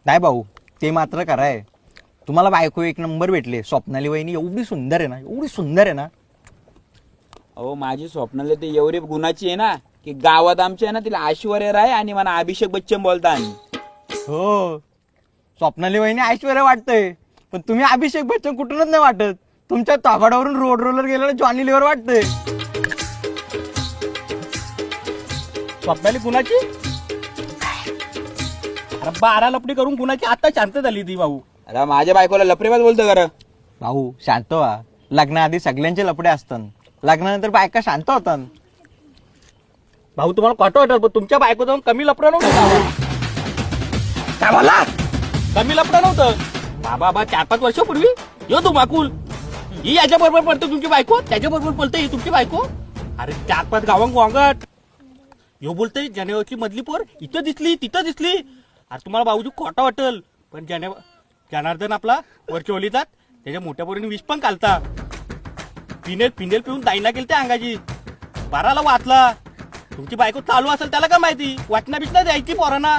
काय भाऊ, ते मात्र कराय. तुम्हाला बायको एक नंबर भेटले. स्वप्नाली वहिनी एवढी सुंदर आहे ना, एवढी सुंदर आहे ना. अहो माझी स्वप्नाला ते एवढी गुणाची आहे ना की गावात आमच्या आहे ना तिला ऐश्वर्या राय आणि मला अभिषेक बच्चन बोलतात. हो, स्वप्नाली वहिनी ऐश्वर्या वाटतंय, पण तुम्ही अभिषेक बच्चन कुठूनच नाही वाटत. तुमच्या ताबाडावरून रोड रोलर गेलेलं जॉनी लिव्हर वाटतंय. स्वप्नाली गुणाची? अरे 12 लपडी करून गुणाची आता शांत झाली ती भाऊ. अरे माझ्या बायकोला लपरेबाज बोलतो खरं. भाऊ शांत व्हा. लग्नाआधी सगळ्यांचे लफडे असतात, लग्नानंतर बायका शांत होतात. भाऊ तुम्हाला खोटं वाटत, पण तुमच्या बायको जाऊन कमी लपडं नव्हतं गावात. काय बोला? कमी लपडं नव्हतं. बाबा 4-5 वर्षापूर्वी यो तू माकुल ही याच्या बरोबर पडतो तुमची बायको, त्याच्या बरोबर पडते ही तुमची बायको. अरे 4-5 गावांग वांगट यो बोलतोय जानेवारीची मधली पोर इथं दिसली तिथं दिसली. अरे तुम्हाला भाऊजी खोटं वाटल, पण जनार्दन आपला वरच्या ओलीतात त्याच्या मोठ्या पोरीने विष पण घालता. पिनेल पिऊन दाईना गेल त्या अंगाची 12ला वाचला. तुमची बायको चालू असेल त्याला काय माहिती, वाटणा बिचना द्यायची पोरांना.